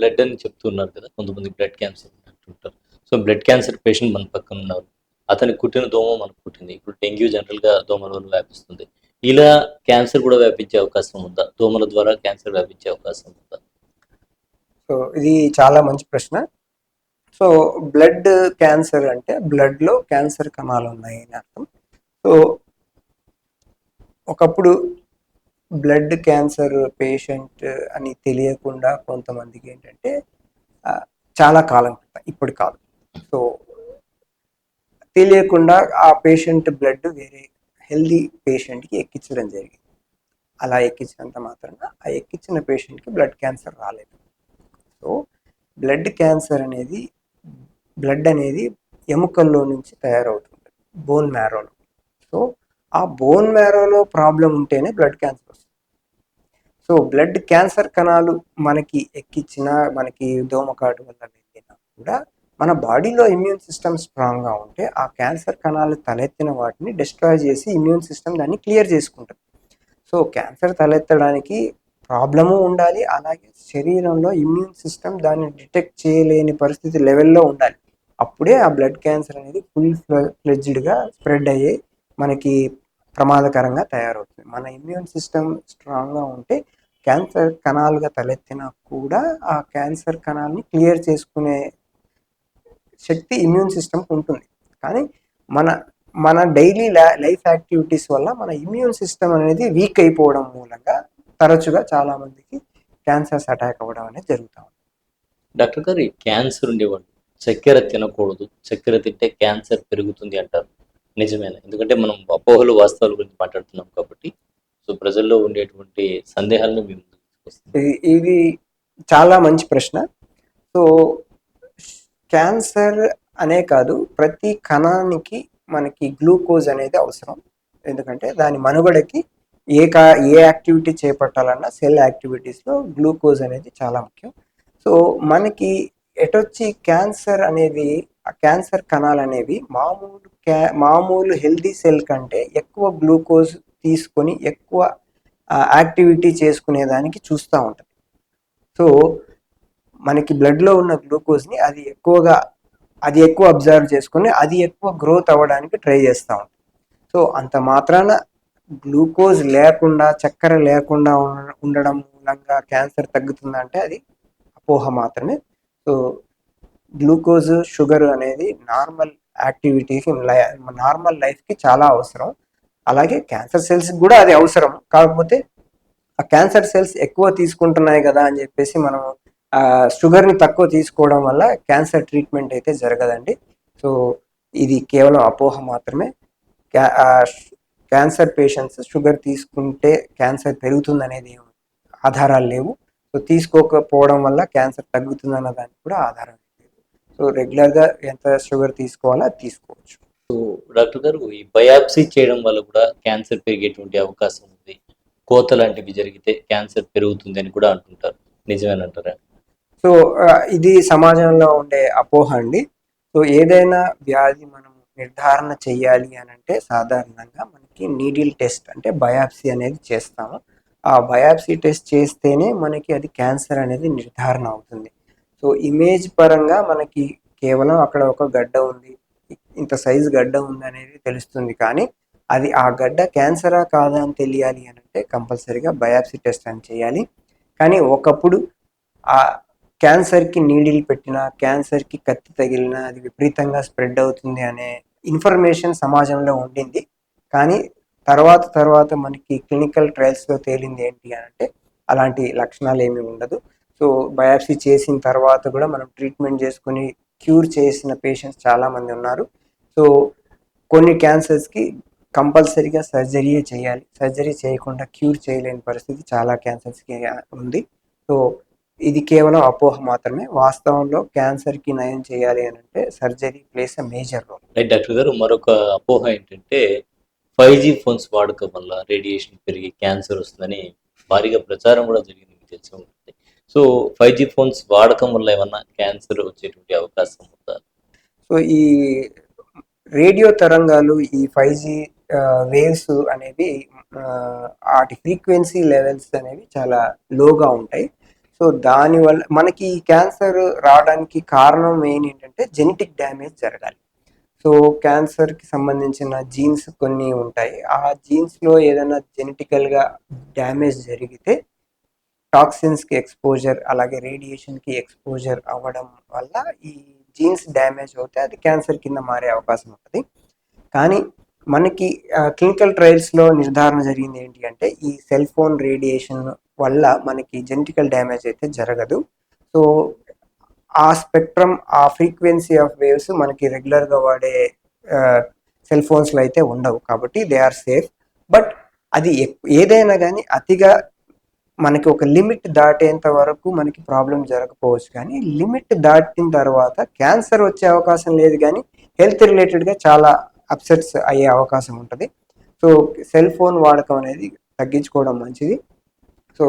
Blood అని చెప్తున్నారు కదా! కొంతమంది బ్లడ్ క్యాన్సర్ అంటుంటారు. సో, బ్లడ్ క్యాన్సర్ పేషెంట్ మన పక్కన ఉన్నారు. అతనికి కుట్టిన దోమ మనకు కుట్టింది. ఇప్పుడు డెంగ్యూ జనరల్‌గా దోమల వల్ల వ్యాపిస్తుంది. ఇలా క్యాన్సర్ కూడా వ్యాపించే అవకాశం ఉందా? దోమల ద్వారా క్యాన్సర్ వ్యాపించే అవకాశం ఉందా? సో ఇది చాలా మంచి ప్రశ్న. సో బ్లడ్ క్యాన్సర్ అంటే బ్లడ్‌లో క్యాన్సర్ కణాలు ఉన్నాయి అని అర్థం. సో ఒకప్పుడు బ్లడ్ క్యాన్సర్ పేషెంట్ అని తెలియకుండా కొంతమందికి ఏంటంటే చాలా కాలం క్రితం, ఇప్పుడు కాదు. సో తెలియకుండా ఆ పేషెంట్ బ్లడ్ వేరే హెల్దీ పేషెంట్‌కి ఎక్కించడం జరిగింది. అలా ఎక్కించినంత మాత్రాన ఆ ఎక్కించిన పేషెంట్‌కి బ్లడ్ క్యాన్సర్ రాలేదు. సో బ్లడ్ క్యాన్సర్ అనేది బ్లడ్ అనేది ఎముకల్లో నుంచి తయారవుతుంది, బోన్ మ్యారోలో. సో ఆ బోన్ మ్యారోలో ప్రాబ్లం ఉంటేనే బ్లడ్ క్యాన్సర్ వస్తుంది. సో బ్లడ్ క్యాన్సర్ కణాలు మనకి ఎక్కించినా, మనకి దోమకాటు వల్ల వెళ్ళినా కూడా మన బాడీలో ఇమ్యూన్ సిస్టమ్ స్ట్రాంగ్గా ఉంటే ఆ క్యాన్సర్ కణాలు తలెత్తిన వాటిని డిస్ట్రాయ్ చేసి ఇమ్యూన్ సిస్టమ్ దాన్ని క్లియర్ చేసుకుంటుంది. సో క్యాన్సర్ తలెత్తడానికి ప్రాబ్లము ఉండాలి, అలాగే శరీరంలో ఇమ్యూన్ సిస్టమ్ దాన్ని డిటెక్ట్ చేయలేని పరిస్థితి లెవెల్లో ఉండాలి. అప్పుడే ఆ బ్లడ్ క్యాన్సర్ అనేది ఫుల్ ఫ్లెడ్జ్డ్గా స్ప్రెడ్ అయ్యి మనకి ప్రమాదకరంగా తయారవుతుంది. మన ఇమ్యూన్ సిస్టమ్ స్ట్రాంగ్గా ఉంటే క్యాన్సర్ కణాలుగా తలెత్తినా కూడా ఆ క్యాన్సర్ కణాలని క్లియర్ చేసుకునే శక్తి ఇమ్యూన్ సిస్టమ్కి ఉంటుంది. కానీ మన మన డైలీ లైఫ్ యాక్టివిటీస్ వల్ల మన ఇమ్యూన్ సిస్టమ్ అనేది వీక్ అయిపోవడం మూలంగా తరచుగా చాలా మందికి క్యాన్సర్స్ అటాక్ అవ్వడం అనేది జరుగుతూ ఉంది. డాక్టర్ గారు, ఈ క్యాన్సర్ ఉండేవాళ్ళు చక్కెర తినకూడదు, చక్కెర తింటే క్యాన్సర్ పెరుగుతుంది అంటారు. నిజమేనా? ఎందుకంటే మనం అపోహలు, వాస్తవాల గురించి మాట్లాడుతున్నాం కాబట్టి, సో ప్రజల్లో ఉండేటువంటి సందేహాలను మీ ముందుకు తీసుకొస్తున్నాం. ఇది చాలా మంచి ప్రశ్న. సో క్యాన్సర్ అనే కాదు, ప్రతి కణానికి మనకి గ్లూకోజ్ అనేది అవసరం. ఎందుకంటే దాని మనుగడకి ఏ యాక్టివిటీ చేపట్టాలన్నా సెల్ యాక్టివిటీస్లో గ్లూకోజ్ అనేది చాలా ముఖ్యం. సో మనకి ఎటొచ్చి క్యాన్సర్ అనేది, ఆ క్యాన్సర్ కణాలు అనేవి మామూలు హెల్దీ సెల్ కంటే ఎక్కువ గ్లూకోజ్ తీసుకొని ఎక్కువ యాక్టివిటీ చేసుకునేదానికి చూస్తూ ఉంటుంది. సో మనకి బ్లడ్లో ఉన్న గ్లూకోజ్ని అది ఎక్కువ అబ్జర్వ్ చేసుకుని అది ఎక్కువ గ్రోత్ అవ్వడానికి ట్రై చేస్తూ ఉంటుంది. సో అంత మాత్రాన గ్లూకోజ్ లేకుండా, చక్కెర లేకుండా ఉండడం మూలంగా క్యాన్సర్ తగ్గుతుందంటే అది అపోహ మాత్రమే. సో గ్లూకోజ్, షుగర్ అనేది నార్మల్ యాక్టివిటీకి, నార్మల్ లైఫ్కి చాలా అవసరం. అలాగే క్యాన్సర్ సెల్స్కి కూడా అది అవసరం. కాకపోతే ఆ క్యాన్సర్ సెల్స్ ఎక్కువ తీసుకుంటున్నాయి కదా అని చెప్పేసి మనం షుగర్ని తక్కువ తీసుకోవడం వల్ల క్యాన్సర్ ట్రీట్మెంట్ అయితే జరగదండి. సో ఇది కేవలం అపోహ మాత్రమే. క్యాన్సర్ పేషెంట్స్ షుగర్ తీసుకుంటే క్యాన్సర్ పెరుగుతుందనేది ఆధారాలు లేవు. సో తీసుకోకపోవడం వల్ల క్యాన్సర్ తగ్గుతుందన్న దానికి కూడా ఆధారం లేదు. సో రెగ్యులర్గా ఎంత షుగర్ తీసుకోవాలో అది తీసుకోవచ్చు. సో డాక్టర్ గారు, ఈ బయాప్సీ చేయడం వల్ల కూడా క్యాన్సర్ పెరిగేటువంటి అవకాశం ఉంది, కోత లాంటివి జరిగితే క్యాన్సర్ పెరుగుతుంది అని కూడా అంటుంటారు. నిజమేనంటారా? సో ఇది సమాజంలో ఉండే అపోహ అండి. సో ఏదైనా వ్యాధి మనం నిర్ధారణ చెయ్యాలి అని అంటే సాధారణంగా మనకి నీడిల్ టెస్ట్ అంటే బయాప్సీ అనేది చేస్తాము. ఆ బయాప్సీ టెస్ట్ చేస్తేనే మనకి అది క్యాన్సర్ అనేది నిర్ధారణ అవుతుంది. సో ఇమేజ్ పరంగా మనకి కేవలం అక్కడ ఒక గడ్డ ఉంది, ఇంత సైజు గడ్డ ఉంది అనేది తెలుస్తుంది. కానీ అది ఆ గడ్డ క్యాన్సరా కాదా అని తెలియాలి అని అంటే కంపల్సరీగా బయాప్సీ టెస్ట్ అని చేయాలి. కానీ ఒకప్పుడు ఆ క్యాన్సర్కి నీడిల్ పెట్టినా, క్యాన్సర్కి కత్తి తగిలినా అది విపరీతంగా స్ప్రెడ్ అవుతుంది అనే ఇన్ఫర్మేషన్ సమాజంలో ఉండింది. కానీ తర్వాత మనకి క్లినికల్ ట్రయల్స్లో తేలింది ఏంటి అని అంటే అలాంటి లక్షణాలు ఏమీ ఉండదు. సో బయాప్సీ చేసిన తర్వాత కూడా మనం ట్రీట్మెంట్ చేసుకుని క్యూర్ చేసిన పేషెంట్స్ చాలామంది ఉన్నారు. సో కొన్ని క్యాన్సర్స్కి కంపల్సరీగా సర్జరీయే చేయాలి, సర్జరీ చేయకుండా క్యూర్ చేయలేని పరిస్థితి చాలా క్యాన్సర్స్కి ఉంది. సో ఇది కేవలం అపోహ మాత్రమే. వాస్తవంలో క్యాన్సర్కి నయం చేయాలి అని అంటే surgery plays a major role. Right doctor గారు, మరొక అపోహ ఏంటంటే 5G ఫోన్స్ వాడకం వల్ల రేడియేషన్ పెరిగి క్యాన్సర్ వస్తుందని భారీగా ప్రచారం కూడా జరిగింది, మీకు తెలిసి ఉంటుంది. సో 5G ఫోన్స్ వాడకం వల్ల ఏమన్నా క్యాన్సర్ వచ్చేటువంటి అవకాశం ఉందా? సో ఈ రేడియో తరంగాలు, ఈ 5G వేవ్స్ అనేవి వాటి ఫ్రీక్వెన్సీ లెవెల్స్ అనేవి చాలా లోగా ఉంటాయి. సో దానివల్ల మనకి ఈ క్యాన్సర్ రావడానికి కారణం మెయిన్ ఏంటంటే జెనెటిక్ డ్యామేజ్ జరగాలి. సో క్యాన్సర్కి సంబంధించిన జీన్స్ కొన్ని ఉంటాయి. ఆ జీన్స్లో ఏదైనా జెనెటికల్గా డ్యామేజ్ జరిగితే టాక్సిన్స్కి ఎక్స్పోజర్ అలాగే రేడియేషన్కి ఎక్స్పోజర్ అవ్వడం వల్ల ఈ జీన్స్ డ్యామేజ్ అవుతే అది క్యాన్సర్ కింద మారే అవకాశం ఉంటుంది. కానీ మనకి క్లినికల్ ట్రయల్స్లో నిర్ధారణ జరిగింది ఏంటి అంటే ఈ సెల్ ఫోన్ రేడియేషన్ వల్ల మనకి జెనెటికల్ డ్యామేజ్ అయితే జరగదు. సో ఆ స్పెక్ట్రమ్ ఆ ఫ్రీక్వెన్సీ ఆఫ్ వేవ్స్ మనకి రెగ్యులర్గా వాడే సెల్ ఫోన్స్లో అయితే ఉండవు కాబట్టి దే ఆర్ సేఫ్. బట్ అది ఏదైనా కానీ అతిగా మనకి ఒక లిమిట్ దాటేంత వరకు మనకి ప్రాబ్లం జరగకపోవచ్చు, కానీ లిమిట్ దాటిన తర్వాత క్యాన్సర్ వచ్చే అవకాశం లేదు, కానీ హెల్త్ రిలేటెడ్గా చాలా అప్సెట్స్ అయ్యే అవకాశం ఉంటుంది. సో సెల్ ఫోన్ వాడకం అనేది తగ్గించుకోవడం మంచిది. సో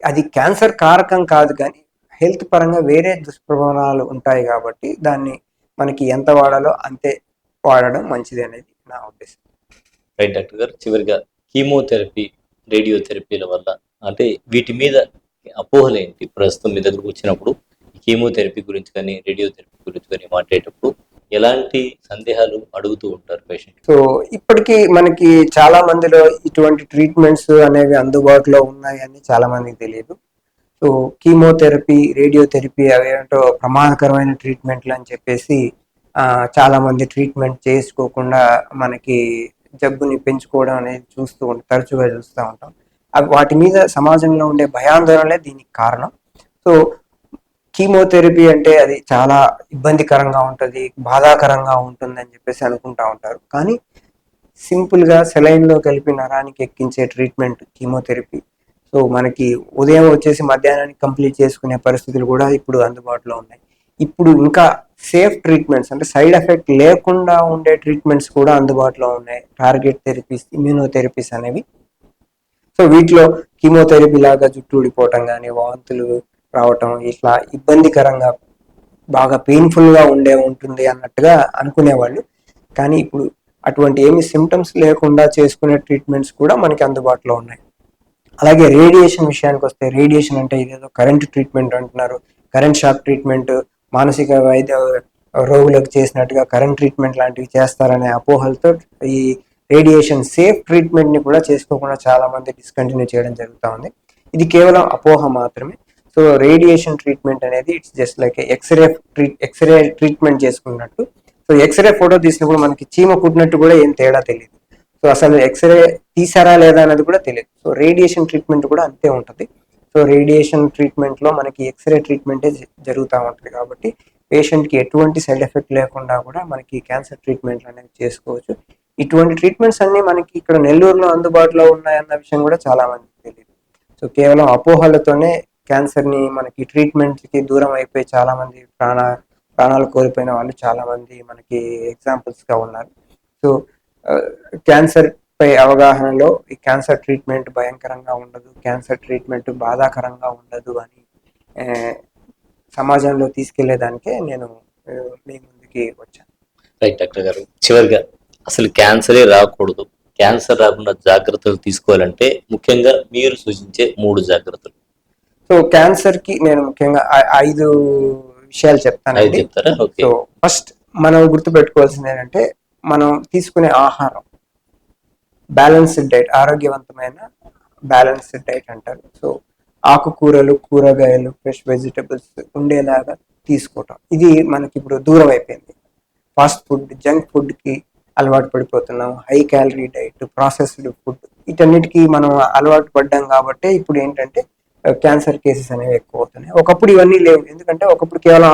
అది క్యాన్సర్ కారకం కాదు, కానీ హెల్త్ పరంగా వేరే దుష్ప్రభావాలు ఉంటాయి కాబట్టి దాన్ని మనకి ఎంత వాడాలో అంతే వాడడం మంచిది అనేది నా ఉద్దేశం. రైట్ డాక్టర్ గారు, చివరిగా కీమోథెరపీ, రేడియోథెరపీల వల్ల అంటే వీటి మీద అపోహలు ఏంటి? ప్రస్తుతం మీ దగ్గరకు వచ్చినప్పుడు కీమోథెరపీ గురించి కానీ రేడియోథెరపీ గురించి కానీ మాట్లాడేటప్పుడు ఎలాంటి సందేహాలు అడుగుతూ ఉంటారు పేషెంట్? సో ఇప్పటికీ మనకి చాలా మందిలో ఇటువంటి ట్రీట్మెంట్స్ అనేవి అందుబాటులో ఉన్నాయని చాలా మందికి తెలియదు. సో కీమోథెరపీ, రేడియోథెరపీ అవేంటో ప్రమాదకరమైన ట్రీట్మెంట్లు అని చెప్పేసి చాలా మంది ట్రీట్మెంట్ చేసుకోకుండా మనకి జబ్బుని పెంచుకోవడం అనేది తరచుగా చూస్తూ ఉంటాం. వాటి మీద సమాజంలో ఉండే భయాందోళనలే దీనికి కారణం. సో కీమోథెరపీ అంటే అది చాలా ఇబ్బందికరంగా ఉంటుంది, బాధాకరంగా ఉంటుంది అని చెప్పేసి అనుకుంటా ఉంటారు. కానీ సింపుల్గా సెలైన్లో కలిపి నరానికి ఎక్కించే ట్రీట్మెంట్ కీమోథెరపీ. సో మనకి ఉదయం వచ్చేసి మధ్యాహ్నానికి కంప్లీట్ చేసుకునే పరిస్థితులు కూడా ఇప్పుడు అందుబాటులో ఉన్నాయి. ఇప్పుడు ఇంకా సేఫ్ ట్రీట్మెంట్స్ అంటే సైడ్ ఎఫెక్ట్ లేకుండా ఉండే ట్రీట్మెంట్స్ కూడా అందుబాటులో ఉన్నాయి, టార్గెట్ థెరపీస్, ఇమ్యూనోథెరపీస్ అనేవి. సో వీటిలో కీమోథెరపీ లాగా జుట్టు ఊడిపోవటం కానీ, వాంతులు రావటం, ఇట్లా ఇబ్బందికరంగా బాగా పెయిన్ఫుల్గా ఉంటుంది అన్నట్టుగా అనుకునేవాళ్ళు. కానీ ఇప్పుడు అటువంటి ఏమి సిమ్టమ్స్ లేకుండా చేసుకునే ట్రీట్మెంట్స్ కూడా మనకి అందుబాటులో ఉన్నాయి. అలాగే రేడియేషన్ విషయానికి వస్తే, రేడియేషన్ అంటే ఇదేదో కరెంట్ ట్రీట్మెంట్ అంటున్నారు, కరెంట్ షాక్ ట్రీట్మెంట్, మానసిక వైద్య రోగులకు చేసినట్టుగా కరెంట్ ట్రీట్మెంట్ లాంటివి చేస్తారనే అపోహలతో ఈ రేడియేషన్ సేఫ్ ట్రీట్మెంట్ని కూడా చేసుకోకుండా చాలా మంది డిస్కంటిన్యూ చేయడం జరుగుతూ ఉంది. ఇది కేవలం అపోహ మాత్రమే. సో రేడియేషన్ ట్రీట్మెంట్ అనేది it's just like x-ray treatment చేసుకున్నట్టు. సో ఎక్స్రే ఫోటో తీసినప్పుడు మనకి చీమ కుట్టినట్టు కూడా ఏం తేడా తెలియదు. సో అసలు ఎక్స్రే తీసారా లేదా అనేది కూడా తెలియదు. సో రేడియేషన్ ట్రీట్మెంట్ కూడా అంతే ఉంటుంది. సో రేడియేషన్ ట్రీట్మెంట్లో మనకి ఎక్స్రే ట్రీట్మెంటే జరుగుతూ ఉంటుంది కాబట్టి పేషెంట్కి ఎటువంటి సైడ్ ఎఫెక్ట్ లేకుండా కూడా మనకి క్యాన్సర్ ట్రీట్మెంట్లు అనేవి చేసుకోవచ్చు. ఇటువంటి ట్రీట్మెంట్స్ అన్నీ మనకి ఇక్కడ నెల్లూరులో అందుబాటులో ఉన్నాయన్న విషయం కూడా చాలా మందికి తెలియదు. సో కేవలం అపోహలతోనే క్యాన్సర్ని మనకి ట్రీట్మెంట్కి దూరం అయిపోయి చాలా మంది ప్రాణాలు కోల్పోయిన వాళ్ళు చాలా మంది మనకి ఎగ్జాంపుల్స్గా ఉన్నారు. సో క్యాన్సర్ పై అవగాహనలో ఈ క్యాన్సర్ ట్రీట్మెంట్ భయంకరంగా ఉండదు, క్యాన్సర్ ట్రీట్మెంట్ బాధాకరంగా ఉండదు అని సమాజంలో తీసుకెళ్లేదానికే నేను మీ ముందుకి వచ్చాను. రైట్ డాక్టర్ గారు, చివరిగా అసలు క్యాన్సరే రాకూడదు, క్యాన్సర్ రాకుండా జాగ్రత్తలు తీసుకోవాలంటే ముఖ్యంగా మీరు సూచించే 3 జాగ్రత్తలు. సో క్యాన్సర్కి నేను ముఖ్యంగా 5 విషయాలు చెప్తానండి. సో ఫస్ట్ మనం గుర్తుపెట్టుకోవాల్సింది ఏంటంటే మనం తీసుకునే ఆహారం బ్యాలెన్స్డ్ డైట్, ఆరోగ్యవంతమైన బ్యాలెన్స్డ్ డైట్ అంటారు. సో ఆకుకూరలు, కూరగాయలు, ఫ్రెష్ వెజిటబుల్స్ ఉండేలాగా తీసుకోవటం, ఇది మనకి ఇప్పుడు దూరం అయిపోయింది. ఫాస్ట్ ఫుడ్, జంక్ ఫుడ్కి అలవాటు పడిపోతున్నాం, high calorie diet, processed food, వీటన్నిటికీ మనం అలవాటు పడ్డాం కాబట్టి ఇప్పుడు ఏంటంటే క్యాన్సర్ కేసెస్ అనేవి ఎక్కువ అవుతున్నాయి. ఒకప్పుడు ఇవన్నీ లేవు, ఎందుకంటే ఒకప్పుడు కేవలం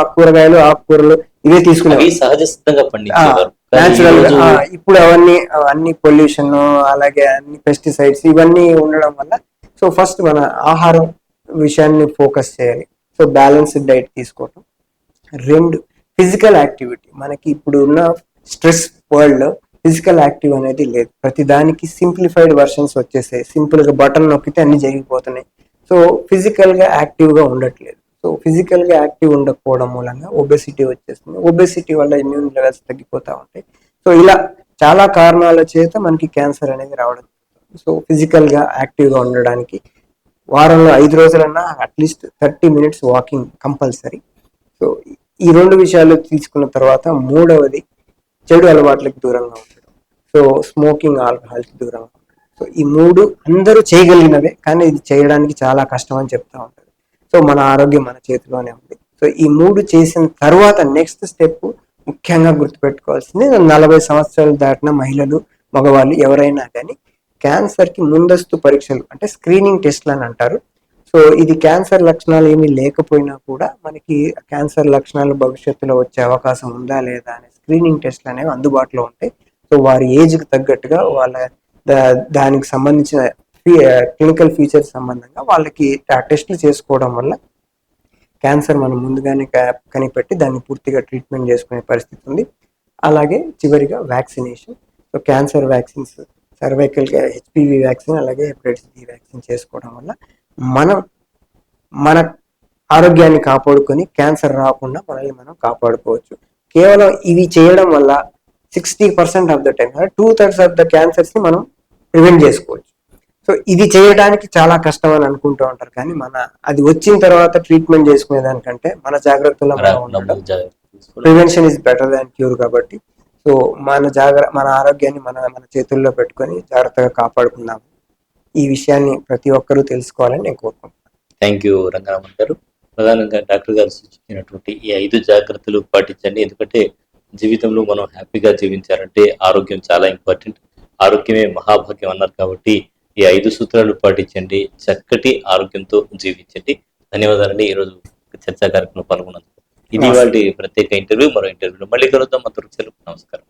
ఆకుకూరలు ఇవే తీసుకునేవి, సహజ సిద్ధంగా పండించేవారు. న్యాచురల్ గా. ఇప్పుడు అన్ని పొల్యూషన్, అలాగే అన్ని పెస్టిసైడ్స్ ఇవన్నీ ఉండడం వల్ల సో ఫస్ట్ మన ఆహారం విషయాన్ని ఫోకస్ చేయాలి. సో బ్యాలెన్స్డ్ డైట్ తీసుకోవటం. 2, ఫిజికల్ యాక్టివిటీ. మనకి ఇప్పుడు ఉన్న స్ట్రెస్ వరల్డ్ లో ఫిజికల్ యాక్టివ్ అనేది లేదు. ప్రతి దానికి సింప్లిఫైడ్ వర్షన్స్ వచ్చేసాయి, సింపుల్ గా బటన్ నొక్కితే అన్ని జరిగిపోతున్నాయి. సో ఫిజికల్ గా యాక్టివ్ గా ఉండట్లేదు. సో ఫిజికల్ గా యాక్టివ్ ఉండకపోవడం మూలంగా ఒబెసిటీ వచ్చేస్తుంది. ఒబెసిటీ వల్ల ఇమ్యూన్ లెవెల్స్ తగ్గిపోతూ ఉంటాయి. సో ఇలా చాలా కారణాల చేత మనకి క్యాన్సర్ అనేది రావడం. సో ఫిజికల్ గా యాక్టివ్ గా ఉండడానికి వారంలో 5 రోజులన్నా at least 30 minutes walking compulsory. So ఈ 2 విషయాలు తీసుకున్న తర్వాత మూడవది చెడు అలవాట్లకు దూరంగా ఉండడం. సో స్మోకింగ్, ఆల్కహాల్కి దూరంగా ఉండడం. సో ఈ 3 అందరూ చేయగలిగినవే, కానీ ఇది చేయడానికి చాలా కష్టం అని చెప్తా ఉంటారు. సో మన ఆరోగ్యం మన చేతిలోనే ఉంది. సో ఈ 3 చేసిన తర్వాత నెక్స్ట్ స్టెప్ ముఖ్యంగా గుర్తుపెట్టుకోవాల్సింది 40 సంవత్సరాలు దాటిన మహిళలు, మగవాళ్ళు ఎవరైనా కానీ క్యాన్సర్కి ముందస్తు పరీక్షలు అంటే స్క్రీనింగ్ టెస్ట్లు అని అంటారు. సో ఇది క్యాన్సర్ లక్షణాలు ఏమీ లేకపోయినా కూడా మనకి క్యాన్సర్ లక్షణాలు భవిష్యత్తులో వచ్చే అవకాశం ఉందా లేదా అనే స్క్రీనింగ్ టెస్ట్లు అనేవి అందుబాటులో ఉంటాయి. సో వారి ఏజ్కి తగ్గట్టుగా వాళ్ళ దానికి సంబంధించిన క్లినికల్ ఫీచర్స్ సంబంధంగా వాళ్ళకి ఆ టెస్టులు చేసుకోవడం వల్ల క్యాన్సర్ మనం ముందుగానే కనిపెట్టి దాన్ని పూర్తిగా ట్రీట్మెంట్ చేసుకునే పరిస్థితి ఉంది. అలాగే చివరిగా vaccination. So cancer vaccines, cervical HPV vaccine, అలాగే హెపటైటిస్ బి వ్యాక్సిన్ చేసుకోవడం వల్ల మనం మన ఆరోగ్యాన్ని కాపాడుకొని క్యాన్సర్ రాకుండా మనల్ని మనం కాపాడుకోవచ్చు. కేవలం ఇవి చేయడం వల్ల 60% of the time 2/3 of the cancers ని మనం ప్రివెంట్ చేసుకోవచ్చు. సో ఇది చేయడానికి చాలా కష్టం అని అనుకుంటూ ఉంటారు, కానీ అది వచ్చిన తర్వాత ట్రీట్మెంట్ చేసుకునే దానికంటే మన జాగ్రత్తలో మనం ఉండడం, prevention is better than cure. కాబట్టి సో మన ఆరోగ్యాన్ని మన చేతుల్లో పెట్టుకొని జాగ్రత్తగా కాపాడుకుందాం. ఈ విషయాన్ని ప్రతి ఒక్కరూ తెలుసుకోవాలని నేను కోరుకుంటున్నాను. థ్యాంక్ యూ రంగరామన్ గారు. ప్రధానంగా డాక్టర్ గారు సూచించినటువంటి ఈ 5 జాగ్రత్తలు పాటించండి. ఎందుకంటే జీవితంలో మనం హ్యాపీగా జీవించాలంటే ఆరోగ్యం చాలా ఇంపార్టెంట్. ఆరోగ్యమే మహాభాగ్యం అన్నారు కాబట్టి ఈ 5 సూత్రాలు పాటించండి. చక్కటి ఆరోగ్యంతో జీవించండి. ధన్యవాదాలండి ఈరోజు చర్చా కార్యక్రమంలో పాల్గొన్నందుకు. ఇది వాళ్ళ ప్రత్యేక ఇంటర్వ్యూ. మరో ఇంటర్వ్యూలో మళ్ళీ కలుద్దాం. అంతవరకు సెలవు. నమస్కారం.